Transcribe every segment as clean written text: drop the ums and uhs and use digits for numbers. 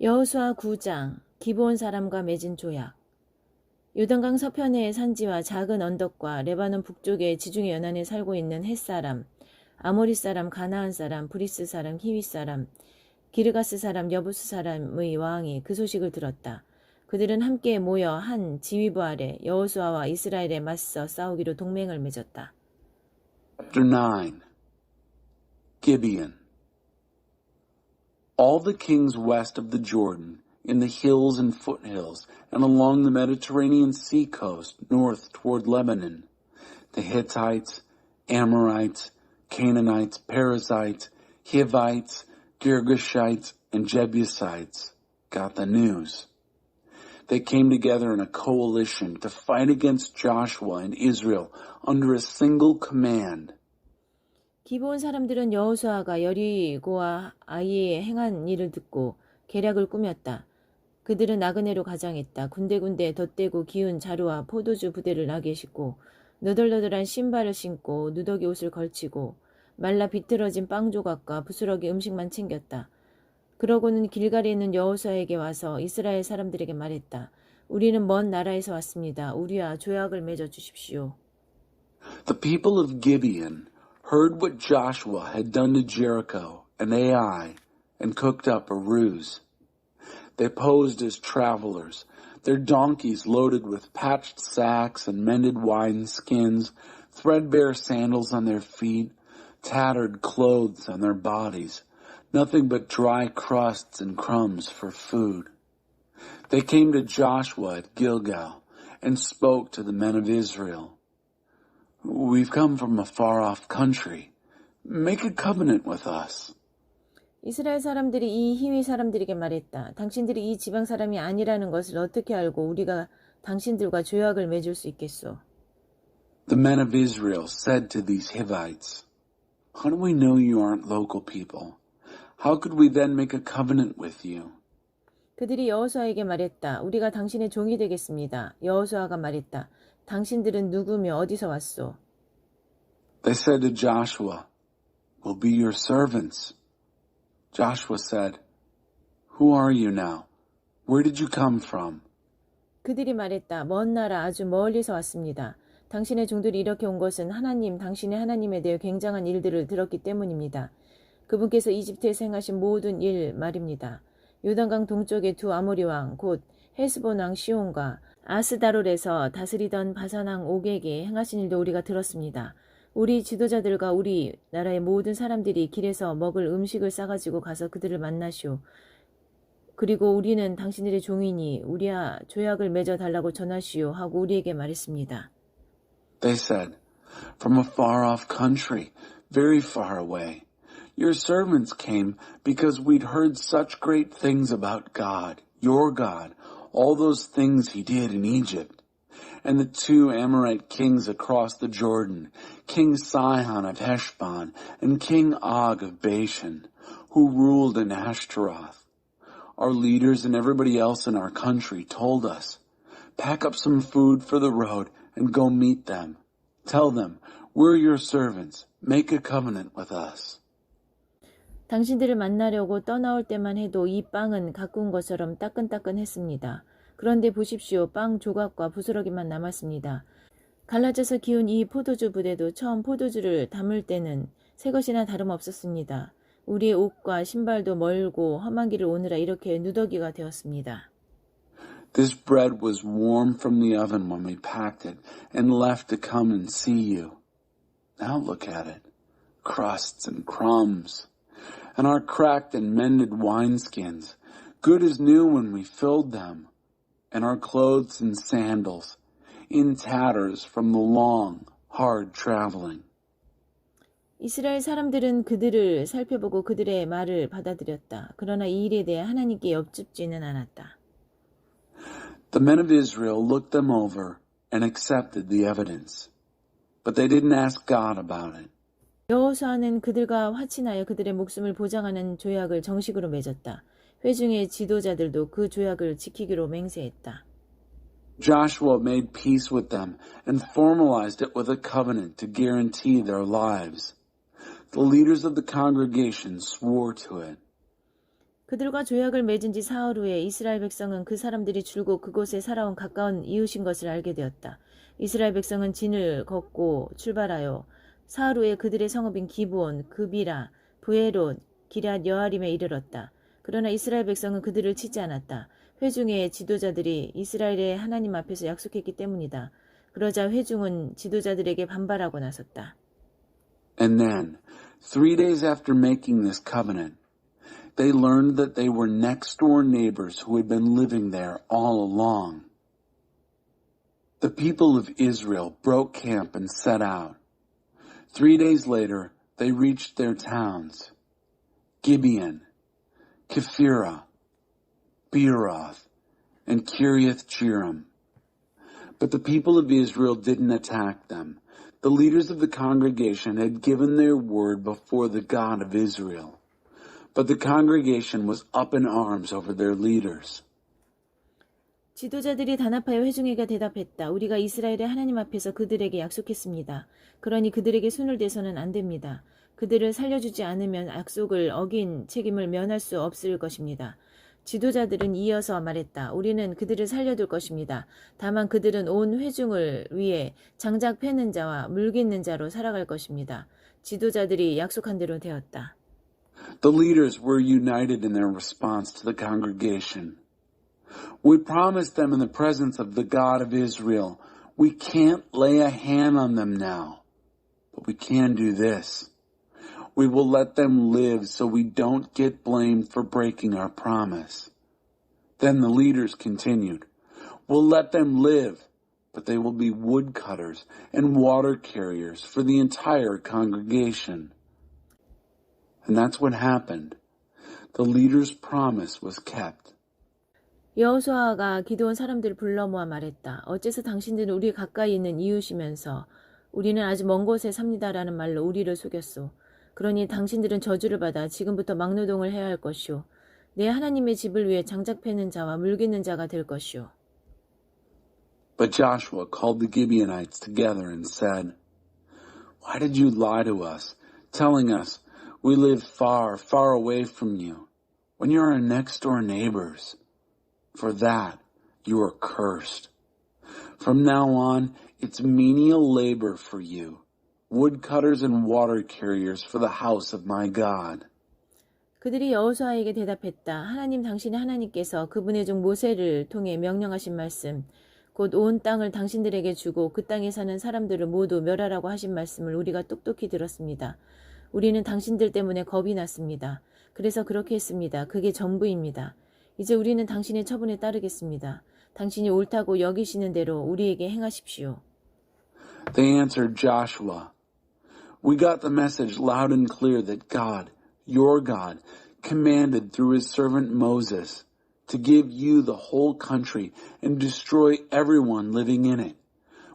여호수아 9장 기브온 사람과 맺은 조약. 요단강 서편의 산지와 작은 언덕과 레바논 북쪽의 지중해 연안에 살고 있는 헷사람, 아모리 사람, 가나안 사람, 브리스 사람, 히윗 사람, 기르가스 사람, 여부스 사람의 왕이 그 소식을 들었다. 그들은 함께 모여 한 지휘부 아래 여호수아와 이스라엘에 맞서 싸우기로 동맹을 맺었다. Chapter 9 Gibeon. All the kings west of the Jordan, in the hills and foothills, and along the Mediterranean sea coast north toward Lebanon, the Hittites, Amorites, Canaanites, Perizzites, Hivites, Girgashites, and Jebusites got the news. They came together in a coalition to fight against Joshua and Israel under a single command. 기브온 사람들은 여호수아가 여리고와 아이에 행한 일을 듣고 계략을 꾸몄다. 그들은 나그네로 가장했다. 군데군데 덧대고 기운 자루와 포도주 부대를 나게 싣고 너덜너덜한 신발을 신고 누더기 옷을 걸치고 말라 비틀어진 빵 조각과 부스러기 음식만 챙겼다. 그러고는 길갈에 있는 여호수아에게 와서 이스라엘 사람들에게 말했다. 우리는 먼 나라에서 왔습니다. 우리와 조약을 맺어 주십시오. The people of Gibeon heard what Joshua had done to Jericho and Ai and cooked up a ruse. They posed as travelers, their donkeys loaded with patched sacks and mended wine skins, threadbare sandals on their feet, tattered clothes on their bodies, nothing but dry crusts and crumbs for food. They came to Joshua at Gilgal and spoke to the men of Israel. We've come from a far-off country. Make a covenant with us. 이스라엘 사람들이 이 히위 사람들에게 말했다. 당신들이 이 지방 사람이 아니라는 것을 어떻게 알고 우리가 당신들과 조약을 맺을 수 있겠소? The men of Israel said to these Hivites, How do we know you aren't local people? How could we then make a covenant with you? 그들이 여호수아에게 말했다. 우리가 당신의 종이 되겠습니다. 여호수아가 말했다. 당신들은 누구며 어디서 왔소? They said to Joshua, We'll be your servants. Joshua said, Who are you now? Where did you come from? 그들이 말했다. 먼 나라 아주 멀리서 왔습니다. 당신의 종들이 이렇게 온 것은 하나님, 당신의 하나님에 대해 굉장한 일들을 들었기 때문입니다. 그분께서 이집트에서 행하신 모든 일 말입니다. 요단강 동쪽의 두 아모리 왕, 곧 헤스본 왕 시온과 아스다롤에서 다스리던 바산 왕 옥에게 행하신 일도 우리가 들었습니다. 우리 지도자들과 우리 나라의 모든 사람들이 길에서 먹을 음식을 싸가지고 가서 그들을 만나시오. 그리고 우리는 당신들의 종이니 우리와 조약을 맺어달라고 전하시오 하고 우리에게 말했습니다. They said, From a far-off country, very far away. Your servants came because we'd heard such great things about God, your God, all those things he did in Egypt. And the two Amorite kings across the Jordan, King Sihon of Heshbon and King Og of Bashan, who ruled in Ashtaroth. Our leaders and everybody else in our country told us, pack up some food for the road and go meet them. Tell them, we're your servants. Make a covenant with us. 당신들을 만나려고 떠나올 때만 해도 이 빵은 가꾼 것처럼 따끈따끈했습니다. 그런데 보십시오. 빵 조각과 부스러기만 남았습니다. 갈라져서 기운 이 포도주 부대도 처음 포도주를 담을 때는 새 것이나 다름없었습니다. 우리의 옷과 신발도 멀고 험한 길을 오느라 이렇게 누더기가 되었습니다. This bread was warm from the oven when we packed it and left to come and see you. Now look at it. Crusts and crumbs. And our cracked and mended wineskins, good as new when we filled them, and our clothes and sandals, in tatters from the long, hard traveling. 이스라엘 사람들은 그들을 살펴보고 그들의 말을 받아들였다. 그러나 이 일에 대해 하나님께 엽죽지는 않았다. The men of Israel looked them over and accepted the evidence, but they didn't ask God about it. 여호수아는 그들과 화친하여 그들의 목숨을 보장하는 조약을 정식으로 맺었다. 회중의 지도자들도 그 조약을 지키기로 맹세했다. Joshua made peace with them and formalized it with a covenant to guarantee their lives. The leaders of the congregation swore to it. 그들과 조약을 맺은 지 사흘 후에 이스라엘 백성은 그 사람들이 줄곧 그곳에 살아온 가까운 이웃인 것을 알게 되었다. 이스라엘 백성은 진을 걷고 출발하여 사흘 후에 그들의 성읍인 기브온, 그비라, 브에롯, 기럇 여아림에 이르렀다. 그러나 이스라엘 백성은 그들을 치지 않았다. 회중의 지도자들이 이스라엘의 하나님 앞에서 약속했기 때문이다. 그러자 회중은 지도자들에게 반발하고 나섰다. And then, 3 days after making this covenant, they learned that they were next-door neighbors who had been living there all along. The people of Israel broke camp and set out. 3 days later, they reached their towns, Gibeon, Kephirah, Beeroth, and Kiriath-Jearim. But the people of Israel didn't attack them. The leaders of the congregation had given their word before the God of Israel. But the congregation was up in arms over their leaders. 지도자들이 단합하여 회중에게 대답했다. 우리가 이스라엘의 하나님 앞에서 그들에게 약속했습니다. 그러니 그들에게 손을 대서는 안 됩니다. 그들을 살려주지 않으면 약속을 어긴 책임을 면할 수 없을 것입니다. 지도자들은 이어서 말했다. 우리는 그들을 살려둘 것입니다. 다만 그들은 온 회중을 위해 장작 패는 자와 물 깃는 자로 살아갈 것입니다. 지도자들이 약속한 대로 되었다. The leaders were united in their response to the congregation. We promised them in the presence of the God of Israel, we can't lay a hand on them now, but we can do this. We will let them live so we don't get blamed for breaking our promise. Then the leaders continued, we'll let them live, but they will be woodcutters and water carriers for the entire congregation. And that's what happened. The leader's promise was kept. 여호수아가 기도원 사람들을 불러 모아 말했다. 어째서 당신들은 우리 가까이 있는 이웃이면서 우리는 아주 먼 곳에 삽니다라는 말로 우리를 속였소. 그러니 당신들은 저주를 받아 지금부터 막노동을 해야 할 것이오. 내 하나님의 집을 위해 장작 패는 자와 물 깃는 자가 될 것이오. But Joshua called the Gibeonites together and said, Why did you lie to us, telling us we live far, far away from you, when you are our next-door neighbors? For that you are cursed. From now on, it's menial labor for you, woodcutters and water carriers for the house of my God. 그들이 여호수아에게 대답했다. 하나님 당신의 하나님께서 그분의 종 모세를 통해 명령하신 말씀, 곧 온 땅을 당신들에게 주고 그 땅에 사는 사람들을 모두 멸하라고 하신 말씀을 우리가 똑똑히 들었습니다. 우리는 당신들 때문에 겁이 났습니다. 그래서 그렇게 했습니다. 그게 전부입니다. 이제 우리는 당신의 처분에 따르겠습니다. 당신이 옳다고 여기시는 대로 우리에게 행하십시오. They answered Joshua, We got the message loud and clear that God, your God, commanded through his servant Moses to give you the whole country and destroy everyone living in it.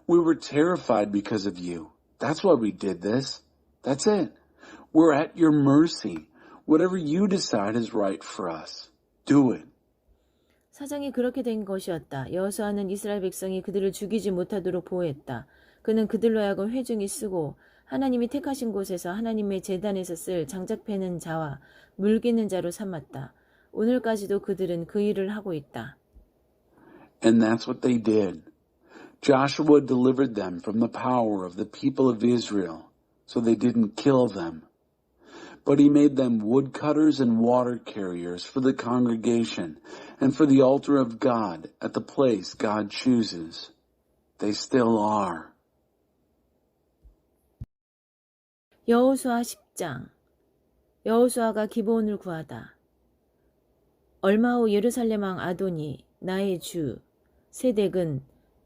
We were terrified because of you. That's why we did this. That's it. We're at your mercy. Whatever you decide is right for us. Do it. 사정이 그렇게 된 것이었다. 여호수아는 이스라엘 백성이 그들을 죽이지 못하도록 보호했다. 그는 그들로 하여금 회중이 쓰고 하나님이 택하신 곳에서 하나님의 제단에서 쓸 장작 패는 자와 물 깃는 자로 삼았다. 오늘까지도 그들은 그 일을 하고 있다. And that's what they did. Joshua delivered them from the power of the people of Israel, so they didn't kill them. But he made them woodcutters and water carriers for the congregation and for the altar of God at the place God chooses. They still are. 여호수아 10장. 여호수아가 기브온을 구하다. 얼마 후 예루살렘 왕 아도니 나의 주 세덱은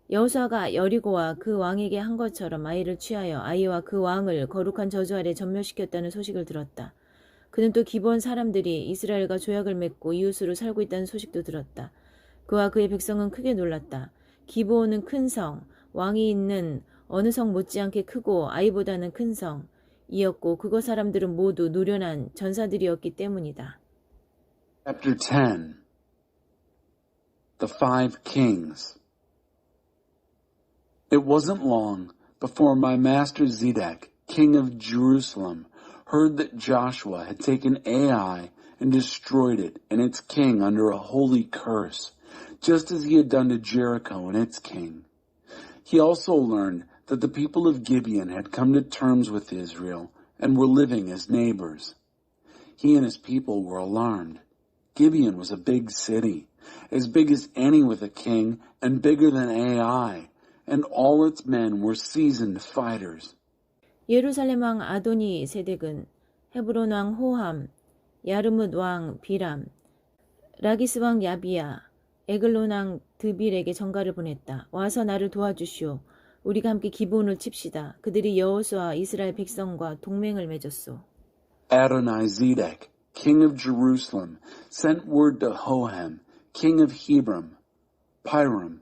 여호수아가 여리고와 그 왕에게 한 것처럼 아이를 취하여 아이와 그 왕을 거룩한 저주 아래 전멸시켰다는 소식을 들었다. 그는 또 기브온 사람들이 이스라엘과 조약을 맺고 이웃으로 살고 있다는 소식도 들었다. 그와 그의 백성은 크게 놀랐다. 기브온은 큰 성, 왕이 있는 어느 성 못지않게 크고 아이보다는 큰 성이었고 그곳 사람들은 모두 노련한 전사들이었기 때문이다. Chapter 10. The Five Kings. It wasn't long before my master Zedek, king of Jerusalem, heard that Joshua had taken Ai and destroyed it and its king under a holy curse, just as he had done to Jericho and its king. He also learned that the people of Gibeon had come to terms with Israel and were living as neighbors. He and his people were alarmed. Gibeon was a big city, as big as any with a king and bigger than Ai, and all its men were seasoned fighters. 예루살렘 왕 아도니 세덱은 헤브론 왕 호함, 야르뭇 왕 비람, 라기스 왕 야비야, 에글론 왕 드빌에게 전가를 보냈다. 와서 나를 도와주시오. 우리가 함께 기본을 칩시다. 그들이 여호수아 이스라엘 백성과 동맹을 맺었소. Adonizedek, king of Jerusalem, sent word to Hoham, king of Hebron, Piram,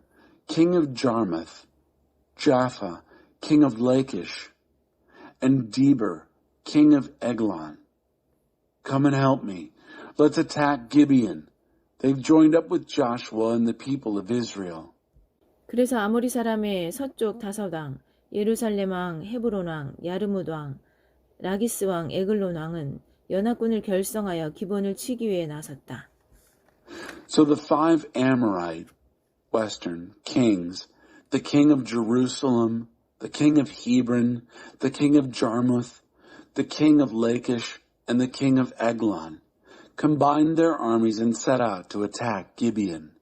king of Jarmuth, Jaffa, king of Lachish, and Deber, king of Eglon. Come and help me. Let's attack Gibeon. They've joined up with Joshua and the people of Israel. 그래서 아모리 사람의 서쪽 다섯 왕, 예루살렘 왕, 헤브론 왕, 야르뭇 왕, 라기스 왕, 에글론 왕은 연합군을 결성하여 기본을 치기 위해 나섰다. So the 5 Amorite, western, kings, the king of Jerusalem, the king of Hebron, the king of Jarmuth, the king of Lachish, and the king of Eglon, combined their armies and set out to attack Gibeon.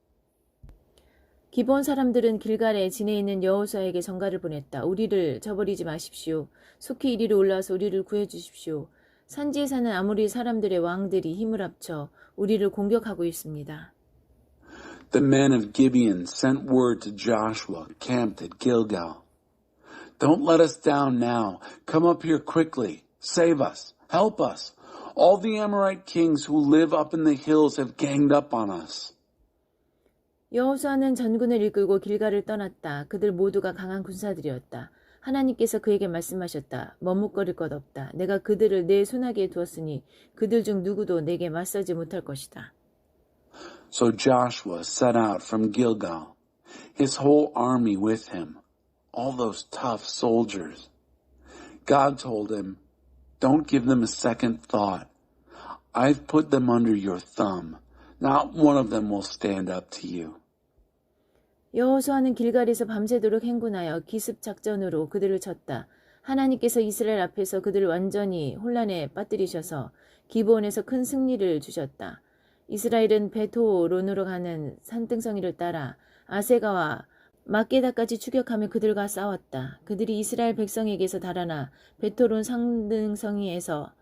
기본 사람들은 길갈에 진해 있는 여호수아에게 전가를 보냈다. 우리를 저버리지 마십시오. 속히 이리로 올라와서 우리를 구해주십시오. 산지에 사는 아모리 사람들의 왕들이 힘을 합쳐 우리를 공격하고 있습니다. The men of Gibeon sent word to Joshua, camped at Gilgal. Don't let us down now. Come up here quickly. Save us. Help us. All the Amorite kings who live up in the hills have ganged up on us. 여호수아는 전군을 이끌고 길갈을 떠났다. 그들 모두가 강한 군사들이었다. 하나님께서 그에게 말씀하셨다. 머뭇거릴 것 없다. 내가 그들을 내 손아귀에 두었으니 그들 중 누구도 내게 맞서지 못할 것이다. So Joshua set out from Gilgal, his whole army with him, all those tough soldiers. God told him, "Don't give them a second thought. I've put them under your thumb. Not one of them will stand up to you." 여호수아는 길갈에서 밤새도록 행군하여 기습 작전으로 그들을 쳤다. 하나님께서 이스라엘 앞에서 그들을 완전히 혼란에 빠뜨리셔서 기브온에서 큰 승리를 주셨다. 이스라엘은 베토론으로 가는 산등성이를 따라 아세가와 막게다까지 추격하며 그들과 싸웠다. 그들이 이스라엘 백성에게서 달아나 베토론 산등성이에서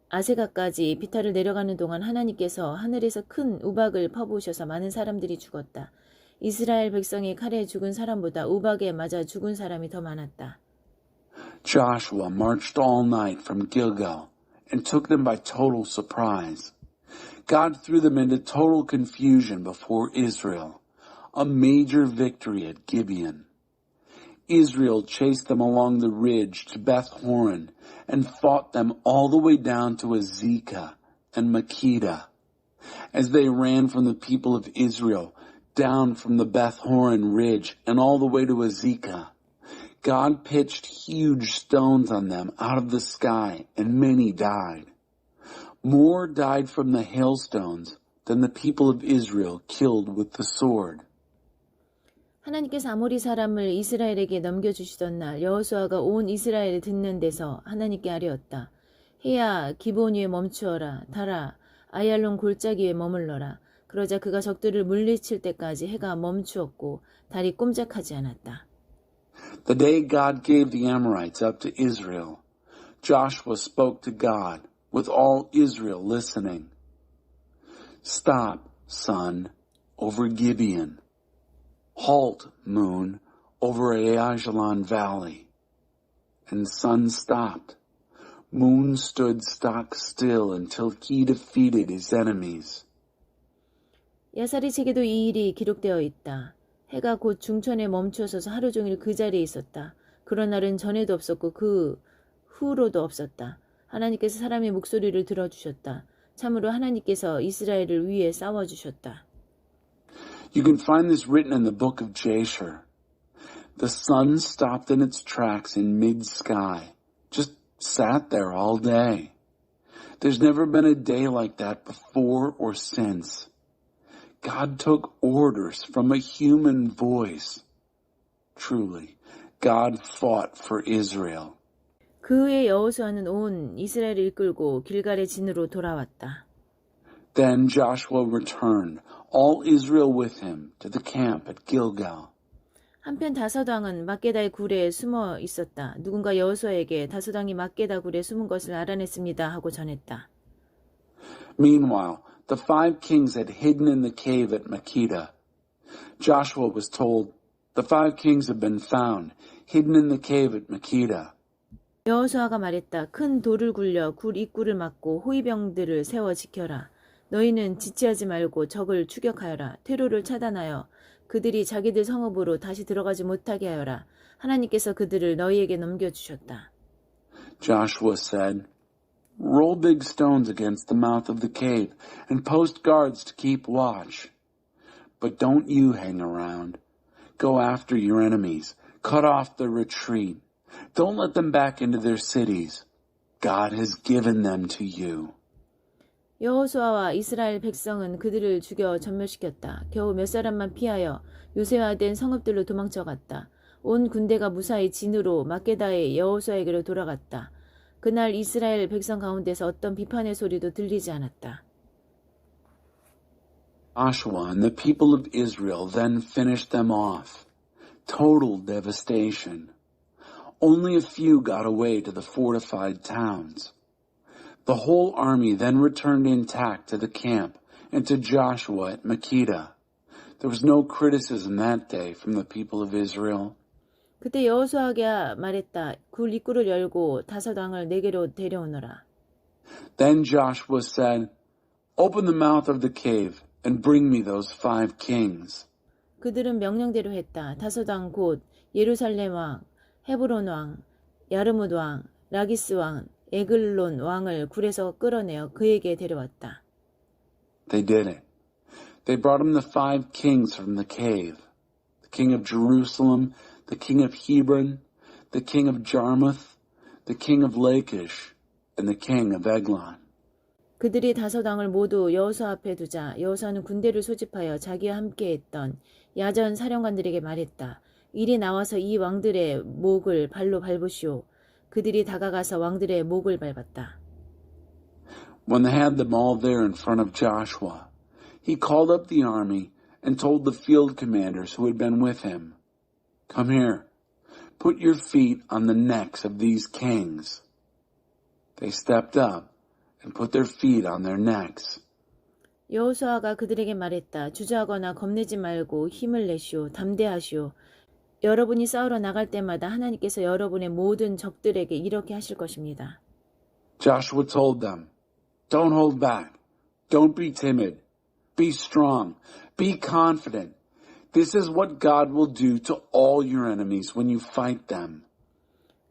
아세가까지 비탈을 내려가는 동안 하나님께서 하늘에서 큰 우박을 퍼부으셔서 많은 사람들이 죽었다. 이스라엘 백성의 칼에 죽은 사람보다 우박에 맞아 죽은 사람이 더 많았다. Joshua marched all night from Gilgal and took them by total surprise. God threw them into total confusion before Israel, a major victory at Gibeon. Israel chased them along the ridge to Beth Horon and fought them all the way down to Azekah and Makkedah. As they ran from the people of Israel, down from the Beth Horon ridge and all the way to Azekah, God pitched huge stones on them out of the sky, and many died. More died from the hailstones than the people of Israel killed with the sword. 하나님께서 아모리 사람을 이스라엘에게 넘겨주시던 날 여호수아가 온 이스라엘을 듣는 데서 하나님께 아뢰었다. 해야 기브온 위에 멈추어라. 달아 아얄론 골짜기에 머물러라. 그러자 그가 적들을 물리칠 때까지 해가 멈추었고 달이 꼼짝하지 않았다. The day God gave the Amorites up to Israel, Joshua spoke to God with all Israel listening. Stop, sun, over Gibeon. Halt, moon, over Ajalon Valley. And sun stopped. Moon stood stock still until he defeated his enemies. 야사리 책에도 이 일이 기록되어 있다. 해가 곧 중천에 멈춰서서 하루 종일 그 자리에 있었다. 그런 날은 전에도 없었고 그 후로도 없었다. 하나님께서 사람의 목소리를 들어주셨다. 참으로 하나님께서 이스라엘을 위해 싸워주셨다. You can find this written in the book of Jasher. The sun stopped in its tracks in mid-sky, just sat there all day. There's never been a day like that before or since. God took orders from a human voice. Truly, God fought for Israel. 그 후에 여호수아는 온 이스라엘을 이끌고 길갈의 진으로 돌아왔다. Then Joshua returned, all Israel with him, to the camp at Gilgal. 한편 다섯왕은 막게다의 굴에 숨어 있었다. 누군가 여호수아에게 다섯왕이 막게다 굴에 숨은 것을 알아냈습니다 하고 전했다. Meanwhile, the 5 kings had hidden in the cave at Makkedah. Joshua was told, the 5 kings have been found, hidden in the cave at Makkedah. 여호수아가 말했다. 큰 돌을 굴려 굴 입구를 막고 호위병들을 세워 지켜라. 너희는 지체하지 말고 적을 추격하여라. 퇴로를 차단하여 그들이 자기들 성읍으로 다시 들어가지 못하게 하여라. 하나님께서 그들을 너희에게 넘겨주셨다. Joshua said, roll big stones against the mouth of the cave and post guards to keep watch. But don't you hang around. Go after your enemies. Cut off their retreat. Don't let them back into their cities. God has given them to you. 여호수아와 이스라엘 백성은 그들을 죽여 전멸시켰다. 겨우 몇 사람만 피하여 요새화된 성읍들로 도망쳐갔다. 온 군대가 무사히 진으로 막게다의 여호수아에게로 돌아갔다. 그날 이스라엘 백성 가운데서 어떤 비판의 소리도 들리지 않았다. Joshua and the people of Israel then finished them off. Total devastation. Only a few got away to the fortified towns. The whole army then returned intact to the camp and to Joshua at Makkedah. There was no criticism that day from the people of Israel. 그때 여호수아가 말했다. 굴 입구를 열고 다섯왕을 내게로 데려오너라. Then Joshua said, open the mouth of the cave and bring me those 5 kings. 그들은 명령대로 했다. 다섯왕 곧 예루살렘 왕, 헤브론 왕, 야르뭇 왕, 라기스 왕, 에글론 왕을 굴에서 끌어내어 그에게 데려왔다. They did it. They brought him the 5 kings from the cave. The king of Jerusalem, the king of Hebron, the king of Jarmuth, the king of Lachish, and the king of Eglon. 그들이 다섯왕을 모두 여호수아 앞에 두자 여호수아는 군대를 소집하여 자기와 함께했던 야전 사령관들에게 말했다. 이리 나와서 이 왕들의 목을 발로 밟으시오. 그들이 다가가서 왕들의 목을 밟았다. When they had them all there in front of Joshua, he called up the army and told the field commanders who had been with him, come here, put your feet on the necks of these kings. They stepped up and put their feet on their necks. 여호수아가 그들에게 말했다. 주저하거나 겁내지 말고 힘을 내시오. 담대하시오. 여러분이 싸우러 나갈 때마다 하나님께서 여러분의 모든 적들에게 이렇게 하실 것입니다. Joshua told them, don't hold back. Don't be timid. Be strong. Be confident. This is what God will do to all your enemies when you fight them.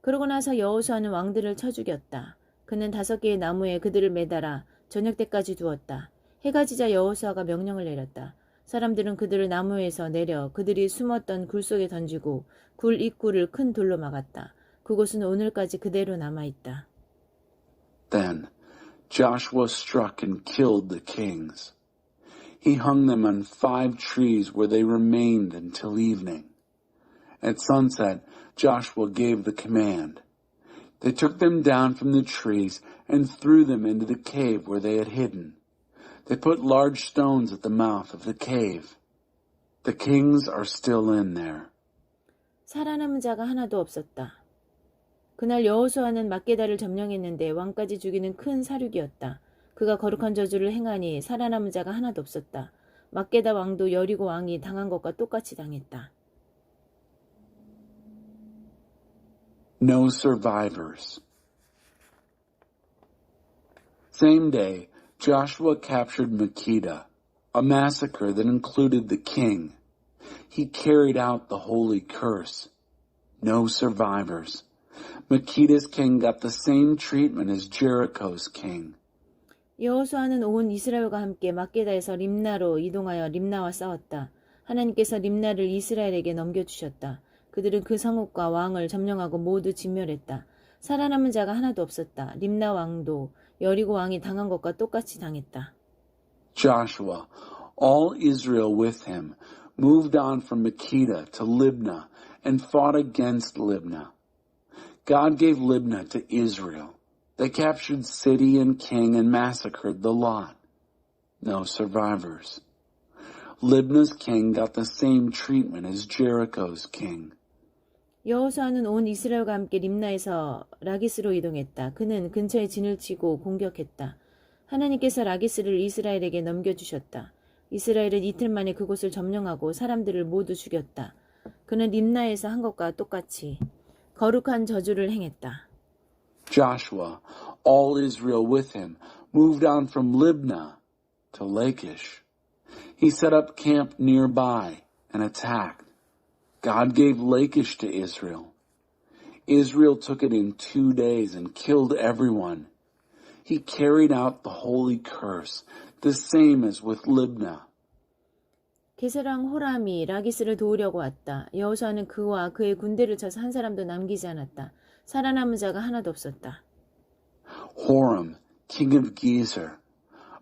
그러고 나서 여호수아는 왕들을 쳐 죽였다. 그는 5개의 나무에 그들을 매달아 저녁 때까지 두었다. 해가 지자 여호수아가 명령을 내렸다. 사람들은 그들을 나무에서 내려 그들이 숨었던 굴 속에 던지고 굴 입구를 큰 돌로 막았다. 그곳은 오늘까지 그대로 남아있다. Then Joshua struck and killed the kings. He hung them on 5 trees where they remained until evening. At sunset, Joshua gave the command. They took them down from the trees and threw them into the cave where they had hidden. They put large stones at the mouth of the cave. The kings are still in there. 살아남은 자가 하나도 없었다. 그날 여호수아는 막게다를 점령했는데 왕까지 죽이는 큰 사륙이었다. 그가 거룩한 저주를 행하니 살아남은 자가 하나도 없었다. 막게다 왕도 여리고 왕이 당한 것과 똑같이 당했다. No survivors. Same day, Joshua captured Makkedah, a massacre that included the king. He carried out the holy curse. No survivors. Makkedah's king got the same treatment as Jericho's king. 여호수아는 온 이스라엘과 함께 막게다에서 림나로 이동하여 림나와 싸웠다. 하나님께서 림나를 이스라엘에게 넘겨주셨다. 그들은 그 성읍과 왕을 점령하고 모두 진멸했다. 살아남은 자가 하나도 없었다. 림나 왕도 여리고 왕이 당한 것과 똑같이 당했다. Joshua, all Israel with him, moved on from Makkedah to Libnah and fought against Libnah. God gave Libnah to Israel. They captured city and king and massacred the lot. No survivors. Libnah's king got the same treatment as Jericho's king. 여호수아는 온 이스라엘과 함께 림나에서 라기스로 이동했다. 그는 근처에 진을 치고 공격했다. 하나님께서 라기스를 이스라엘에게 넘겨주셨다. 이스라엘은 이틀 만에 그곳을 점령하고 사람들을 모두 죽였다. 그는 림나에서 한 것과 똑같이 거룩한 저주를 행했다. Joshua, all Israel with him, moved on from Libnah to Lachish. He set up camp nearby and attacked. God gave Lachish to Israel. Israel took it in 2 days and killed everyone. He carried out the holy curse, the same as with Libnah. 게세랑 호람이 라기스를 도우려고 왔다. 여호수아는 그와 그의 군대를 쳐서 한 사람도 남기지 않았다. 살아남은 자가 하나도 없었다. Horam, king of Gezer,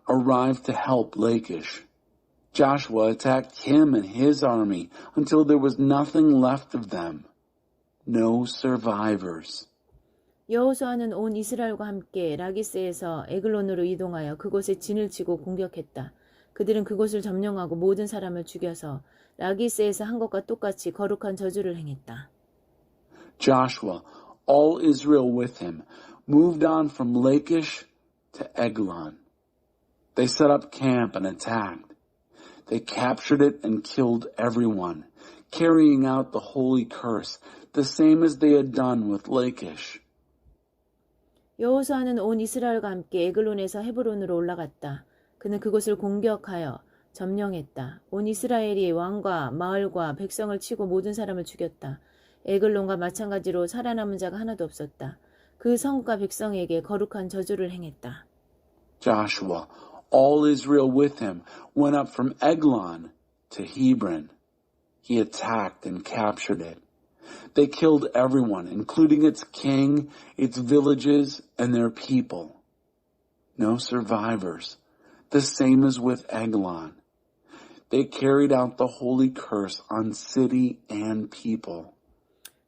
arrived to help Lachish. Joshua attacked him and his army until there was nothing left of them. No survivors. 여호수아는 온 이스라엘과 함께 라기스에서 에글론으로 이동하여 그곳에 진을 치고 공격했다. 그들은 그곳을 점령하고 모든 사람을 죽여서 라기스에서 한 것과 똑같이 거룩한 저주를 행했다. Joshua, all Israel with him, moved on from Lachish to Eglon. They set up camp and attacked. They captured it and killed everyone, carrying out the holy curse, the same as they had done with Lachish. 여호수아는 온 이스라엘과 함께 에글론에서 헤브론으로 올라갔다. 그는 그곳을 공격하여 점령했다. 온 이스라엘이 왕과 마을과 백성을 치고 모든 사람을 죽였다. 에글론과 마찬가지로 살아남은 자가 하나도 없었다. 그 성과 백성에게 거룩한 저주를 행했다. Joshua, all Israel with him, went up from Eglon to Hebron. He attacked and captured it. They killed everyone, including its king, its villages, and their people. No survivors. The same as with Eglon. They carried out the holy curse on city and people.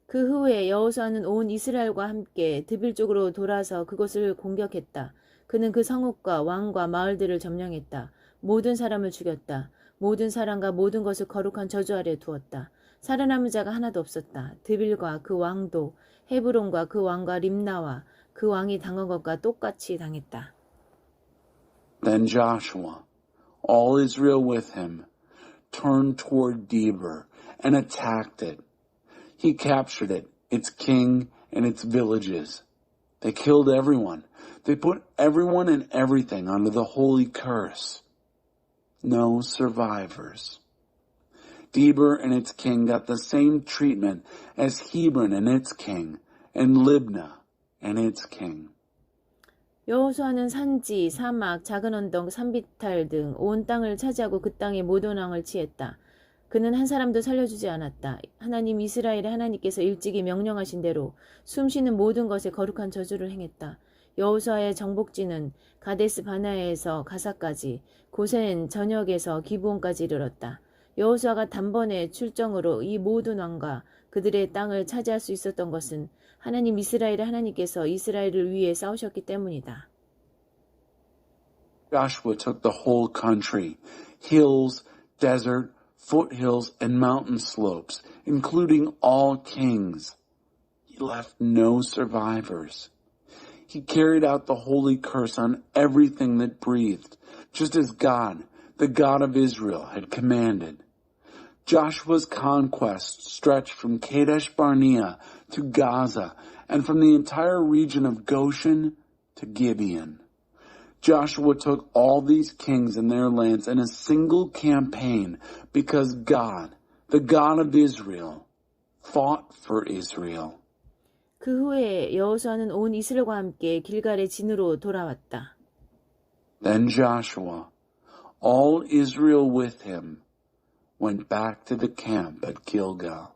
그 후에 여호수아는 온 이스라엘과 함께 드빌 쪽으로 돌아서 그곳을 공격했다. 그는 그 성읍과 왕과 마을들을 점령했다. 모든 사람을 죽였다. 모든 사람과 모든 것을 거룩한 저주 아래 두었다. 살아남은 자가 하나도 없었다. 드빌과 그 왕도 헤브론과 그 왕과 림나와 그 왕이 당한 것과 똑같이 당했다. Then Joshua, all Israel with him, turned toward Debir and attacked it. He captured it, its king, and its villages. They killed everyone. They put everyone and everything under the holy curse. No survivors. Debir and its king got the same treatment as Hebron and its king, and Libnah and its king. 여호수아는 산지, 사막, 작은 언덕, 산비탈 등 온 땅을 차지하고 그 땅의 모든 왕을 취했다. 그는 한 사람도 살려주지 않았다. 하나님 이스라엘의 하나님께서 일찍이 명령하신 대로 숨쉬는 모든 것에 거룩한 저주를 행했다. 여호수아의 정복지는 가데스 바네아에서 가사까지, 고센 전역에서 기브온까지 이르렀다. 여호수아가 단번에 출정으로 이 모든 왕과 그들의 땅을 차지할 수 있었던 것은 하나님 이스라엘의 하나님께서 이스라엘을 위해 싸우셨기 때문이다. Joshua took the whole country, hills, desert, foothills, and mountain slopes, including all kings. He left no survivors. He carried out the holy curse on everything that breathed, just as God, the God of Israel, had commanded. Joshua's conquest stretched from Kadesh Barnea to Gaza and from the entire region of Goshen to Gibeon. Joshua took all these kings and their lands in a single campaign because God, the God of Israel, fought for Israel. 그 후에 여호수아는 온 이스라엘과 함께 길갈의 진으로 돌아왔다. Then Joshua, all Israel with him, went back to the camp at Gilgal.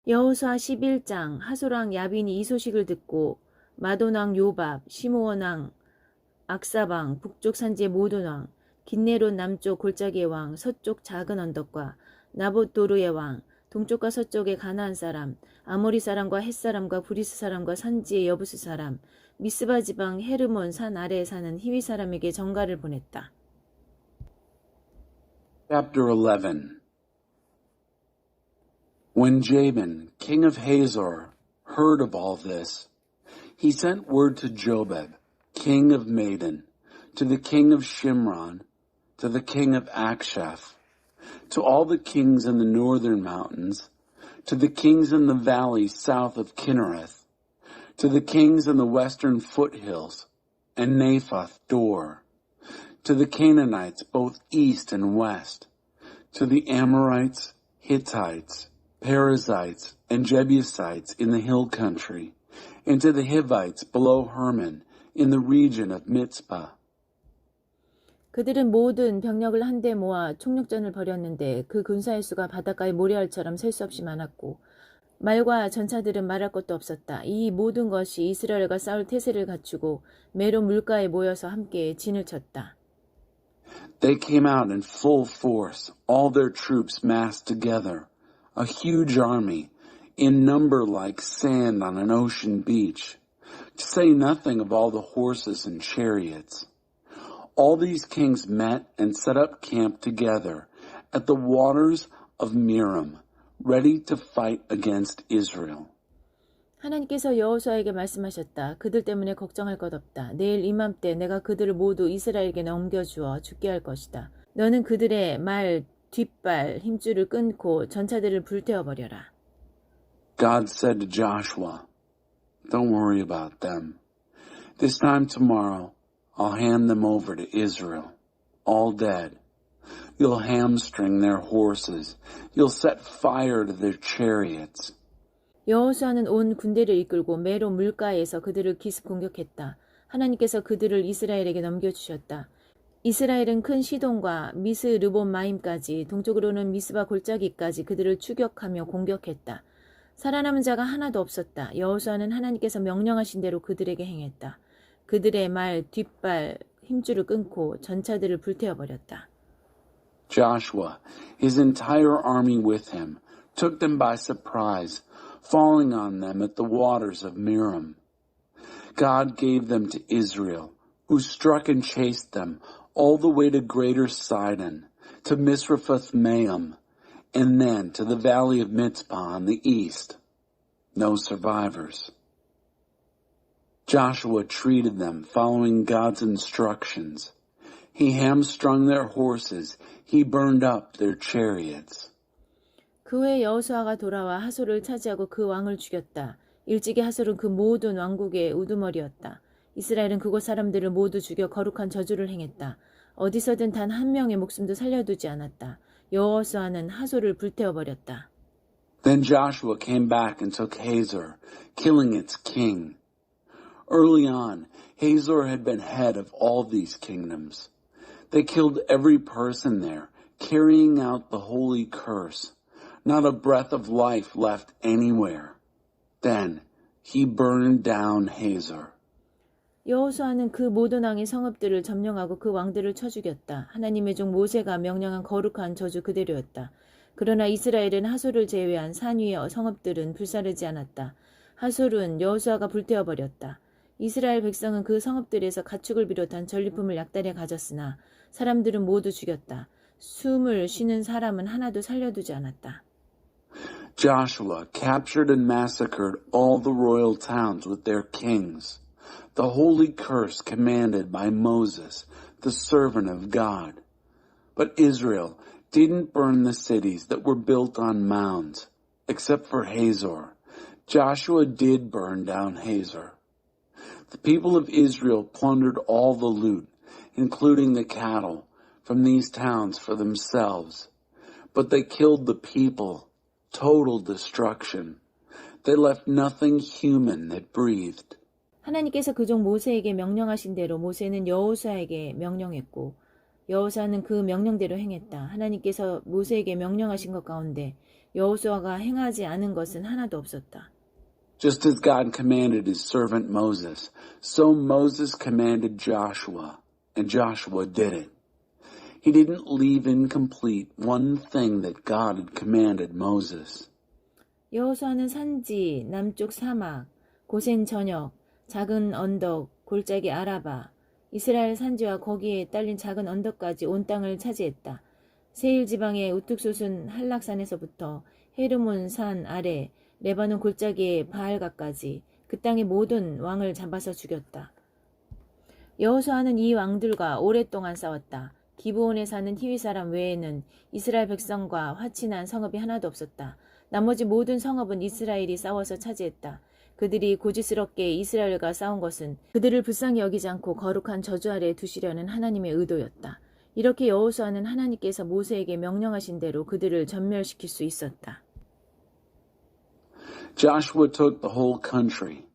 여호수아 11장. 하솔왕 야빈이 이 소식을 듣고 마돈왕 요밥, 시므온 왕 악사방, 북쪽 산지의 모든 왕, 긴네롯 남쪽 골짜기의 왕, 서쪽 작은 언덕과 나봇도르의 왕, 동쪽과 서쪽의 가나안 사람, 아모리 사람과 헷 사람과 브리스 사람과 산지의 여부스 사람, 미스바 지방 헤르몬 산 아래에 사는 히위 사람에게 전가를 보냈다. Chapter 11. When Jabin, king of Hazor, heard of all this, he sent word to Jobab, king of Madon, to the king of Shimron, to the king of Akshaph, to all the kings in the northern mountains, to the kings in the valleys south of Kinnereth, to the kings in the western foothills, and Naphoth Dor, to the Canaanites both east and west, to the Amorites, Hittites, Perizzites, and Jebusites in the hill country, and to the Hivites below Hermon, in the region of Mitzpah. 그들은 모든 병력을 한데 모아 총력전을 벌였는데 그 군사의 수가 바닷가의 모래알처럼 셀 수 없이 많았고 말과 전차들은 말할 것도 없었다. 이 모든 것이 이스라엘과 싸울 태세를 갖추고 메론 물가에 모여서 함께 진을 쳤다. They came out in full force, all their troops massed together, a huge army, in number like sand on an ocean beach, to say nothing of all the horses and chariots. All these kings met and set up camp together at the waters of Merom, ready to fight against Israel. 하나님께서 여호수아에게 말씀하셨다. 그들 때문에 걱정할 것 없다. 내일 이맘때 내가 그들을 모두 이스라엘에게 넘겨주어 죽게 할 것이다. 너는 그들의 말, 뒷발, 힘줄을 끊고 전차들을 불태워버려라. God said to Joshua, "Don't worry about them. This time tomorrow, I'll hand them over to Israel, all dead. You'll hamstring their horses. You'll set fire to their chariots." 여호수아는 온 군대를 이끌고 메론 물가에서 그들을 기습 공격했다. 하나님께서 그들을 이스라엘에게 넘겨주셨다. 이스라엘은 큰 시돈과 미스르본마임까지 동쪽으로는 미스바 골짜기까지 그들을 추격하며 공격했다. 살아남은 자가 하나도 없었다. 여호수아는 하나님께서 명령하신 대로 그들에게 행했다. 그들의 말, 뒷발, 힘줄을 끊고 전차들을 불태워버렸다. Joshua, his entire army with him, took them by surprise, falling on them at the waters of Merom. God gave them to Israel, who struck and chased them all the way to Greater Sidon, to Misrephoth-Maim, and then to the valley of Mitzpah on the east. No survivors. Joshua treated them following God's instructions. He hamstrung their horses. He burned up their chariots. 그 후에 여호수아가 돌아와 하솔을 차지하고 그 왕을 죽였다. 일찍이 하솔은 그 모든 왕국의 우두머리였다. 이스라엘은 그곳 사람들을 모두 죽여 거룩한 저주를 행했다. 어디서든 단 한 명의 목숨도 살려두지 않았다. 여호수아는 하솔을 불태워버렸다. Then Joshua came back and took Hazor, killing its king. Early on, Hazor had been head of all these kingdoms. They killed every person there, carrying out the holy curse. Not a breath of life left anywhere. Then he burned down Hazor. 여호수아는 그 모든 왕의 성읍들을 점령하고 그 왕들을 쳐 죽였다. 하나님의 종 모세가 명령한 거룩한 저주 그대로였다. 그러나 이스라엘은 하솔을 제외한 산 위의 성읍들은 불사르지 않았다. 하솔은 여호수아가 불태워버렸다. 이스라엘 백성은 그 성읍들에서 가축을 비롯한 전리품을 약달에 가졌으나 사람들은 모두 죽였다. 숨을 쉬는 사람은 하나도 살려두지 않았다. Joshua captured and massacred all the royal towns with their kings. The holy curse commanded by Moses, the servant of God. But Israel didn't burn the cities that were built on mounds, except for Hazor. Joshua did burn down Hazor. The people of Israel plundered all the loot, including the cattle, from these towns for themselves. But they killed the people. Total destruction. They left nothing human that breathed. 하나님께서 그 종 모세에게 명령하신 대로 모세는 여호수아에게 명령했고 여호수아는 그 명령대로 행했다. 하나님께서 모세에게 명령하신 것 가운데 여호수아가 행하지 않은 것은 하나도 없었다. Just as God commanded his servant Moses, so Moses commanded Joshua, and Joshua did it. He didn't leave incomplete one thing that God had commanded Moses. 여호수아는 산지, 남쪽 사막, 고센 전역, 작은 언덕, 골짜기 아라바, 이스라엘 산지와 거기에 딸린 작은 언덕까지 온 땅을 차지했다. 세일 지방의 우뚝 솟은 한락산에서부터 헤르몬 산 아래 레바논 골짜기의 바알가까지 그 땅의 모든 왕을 잡아서 죽였다. 여호수아는 이 왕들과 오랫동안 싸웠다. 기브온에 사는 히위 사람 외에는 이스라엘 백성과 화친한 성읍이 하나도 없었다. 나머지 모든 성읍은 이스라엘이 싸워서 차지했다. 그들이 고지스럽게 이스라엘과 싸운 것은 그들을 불쌍히 여기지 않고 거룩한 저주 아래에 두시려는 하나님의 의도였다. 이렇게 여호수아는 하나님께서 모세에게 명령하신 대로 그들을 전멸시킬 수 있었다. Joshua took the whole country,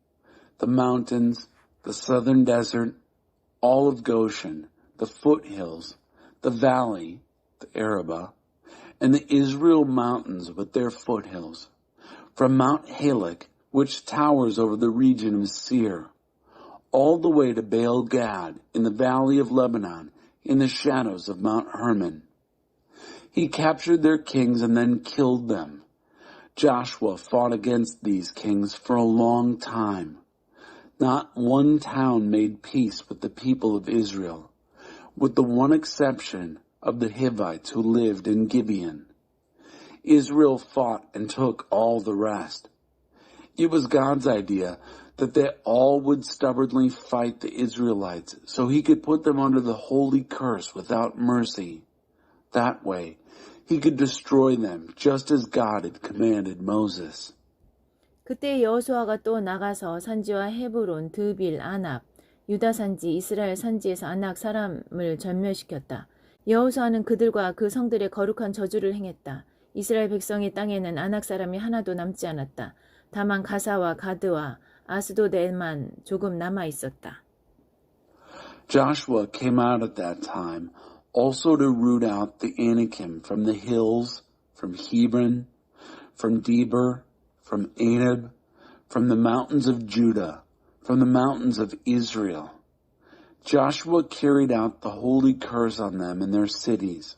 the mountains, the southern desert, all of Goshen, the foothills, the valley, the Arabah, and the Israel mountains with their foothills, from Mount Halak, which towers over the region of Seir, all the way to Baal Gad in the valley of Lebanon, in the shadows of Mount Hermon. He captured their kings and then killed them. Joshua fought against these kings for a long time. Not one town made peace with the people of Israel, with the one exception of the Hivites who lived in Gibeon. Israel fought and took all the rest. It was God's idea that they all would stubbornly fight the Israelites so he could put them under the holy curse without mercy. That way, he could destroy them just as God had commanded Moses. 그때 여호수아가 또 나가서 산지와 헤브론, 드빌, 아납, 유다 산지, 이스라엘 산지에서 아낙 사람을 전멸시켰다. 여호수아는 그들과 그 성들의 거룩한 저주를 행했다. 이스라엘 백성의 땅에는 아낙 사람이 하나도 남지 않았다. 다만 가사와 가드와 아스도드에만 조금 남아 있었다. Joshua came out at that time also to root out the Anakim from the hills, from Hebron, from Debir, from Anab, from the mountains of Judah, from the mountains of Israel. Joshua carried out the holy curse on them and their cities.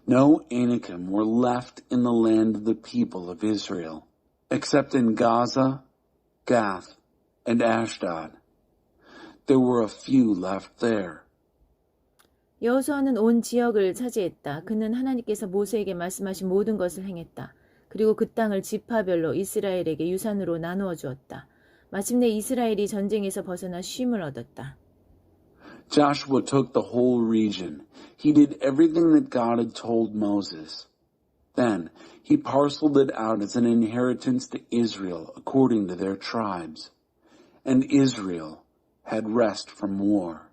No Anakim were left in the land of the people of Israel, except in Gaza, Gath, and Ashdod. There were a few left there. 여호수아는 온 지역을 차지했다. 그는 하나님께서 모세에게 말씀하신 모든 것을 행했다. 그리고 그 땅을 지파별로 이스라엘에게 유산으로 나누어 주었다. 마침내 이스라엘이 전쟁에서 벗어나 쉼을 얻었다. Joshua took the whole region. He did everything that God had told Moses. Then he parceled it out as an inheritance to Israel according to their tribes. And Israel had rest from war.